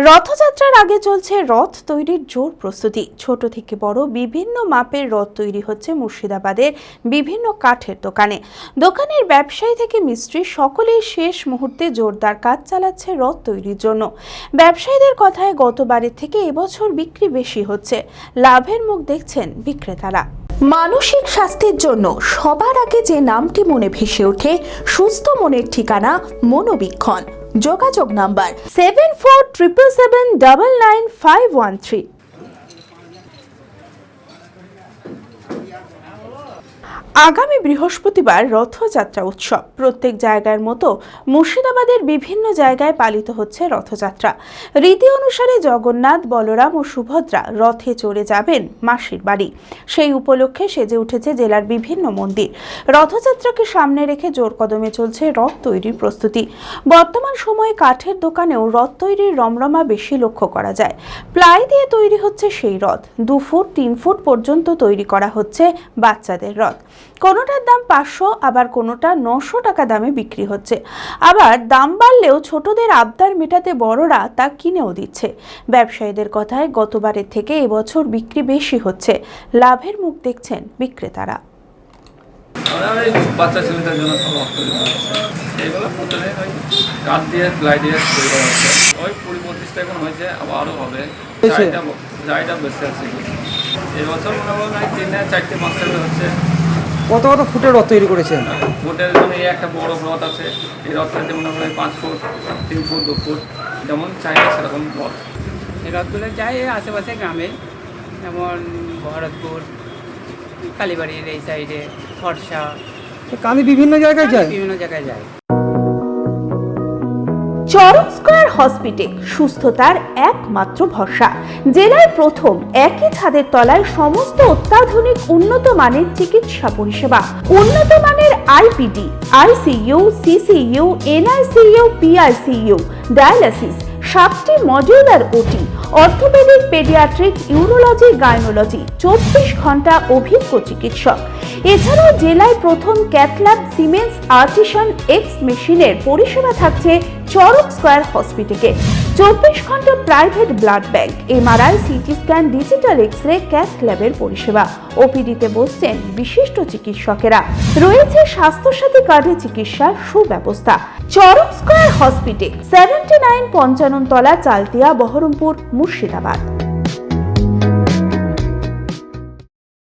রথযাত্রার আগে চলছে রথ তৈরির জোর প্রস্তুতি। ছোট থেকে বড় বিভিন্ন মাপের রথ তৈরি হচ্ছে মুর্শিদাবাদের বিভিন্ন কাঠের দোকানে। দোকানের ব্যবসায়ী থেকে মিস্ত্রি সকলেই শেষ মুহূর্তে জোরদার কাজ চালাচ্ছে রথ তৈরির জন্য। ব্যবসায়ীদের কথায় গতবারের থেকে এবছর বিক্রি বেশি হচ্ছে। লাভের মুখ দেখছেন বিক্রেতারা। মানসিক স্বাস্থ্যের জন্য সবার আগে যে নামটি মনে ভেসে ওঠে, সুস্থ মনের ঠিকানা মনোবীক্ষণ। যোগাযোগ নাম্বার 7477799513। আগামী বৃহস্পতিবার রথযাত্রা উৎসব। প্রত্যেক জায়গার মতো মুর্শিদাবাদের বিভিন্ন জায়গায় পালিত হচ্ছে রথযাত্রা। রীতি অনুসারে জগন্নাথ, বলরাম ও সুভদ্রা রথে চড়ে যাবেন মাসির বাড়ি। সেই উপলক্ষে সেজে উঠেছে জেলার বিভিন্ন মন্দির। রথযাত্রাকে সামনে রেখে জোর কদমে চলছে রথ তৈরির প্রস্তুতি। বর্তমান সময়ে কাঠের দোকানেও রথ তৈরির রমরমা বেশি লক্ষ্য করা যায়। প্লাই দিয়ে তৈরি হচ্ছে সেই রথ। 2 ফুট 3 ফুট পর্যন্ত তৈরি করা হচ্ছে বাচ্চাদের রথ। কোনোটার দাম 500, আবার কোনোটা 900 টাকা দামে বিক্রি হচ্ছে। আবার দাম বাড়লেও ছোটদের আবদার মেটাতে বড়রা তা কিনেও দিচ্ছে। ব্যবসায়ীদের কথায় গতবারের থেকে এবছর বিক্রি বেশি হচ্ছে। লাভের মুখ দেখছেন বিক্রেতারা। বাচ্চা ছেলেদের জন্য এইগুলো প্রথমে ওই কাঠ দিয়ে প্লাই দিয়ে তৈরি করা হচ্ছে। ওই 20-25টা এখন হয়েছে, আবার আরও হবে। চাহিদা বেশি আছে এবছর। মনে হয় 3-4-5টা হচ্ছে। কত কত ফুটের রথ তৈরি করেছেন? ফুটের জন্য এই একটা বড় রথ আছে। এই রথটা যেমন হয় 5 ফুট 3 ফুট 2 ফুট, যেমন চাহিদা সেরকম রথ। এই রথগুলো যায় আশেপাশে গ্রামে, যেমন ভরতপুর, কালীবাড়ির এই সাইডে, ফরসা, কামি বিভিন্ন জায়গায় যায়। চরক স্কয়ার হসপিটাল সুস্থতার একমাত্র ভরসা। জেলায় প্রথম একই ছাদের তলায় সমস্ত অত্যাধুনিক উন্নত মানের চিকিৎসা পরিষেবা। উন্নত মানের IPD, ICU, CCU, NICU, PICU, dialysis, 7টি modular OT, orthopaedic, paediatric, urology, gynaecology, 24 ঘন্টা অভিজ্ঞ চিকিৎসক। এছাড়াও জেলায় প্রথম ক্যাথল্যাব, সিমেন্স, আর্টিসান এক্স মেশিনের পরিষেবা থাকছে চরক স্কয়ার হসপিটালে। 24 ঘন্টা private blood bank, MRI, CT scan, digital X-ray, cath ল্যাবের পরিষেবা। ওপিডিতে বসছেন বিশিষ্ট চিকিৎসকেরা। রয়েছে স্বাস্থ্যসাথী কার্ডে চিকিৎসার সুব্যবস্থা। চরক স্কয়ার হসপিটাল, 79 পঞ্চানন তলা, চালতিয়া, বহরমপুর, মুর্শিদাবাদ।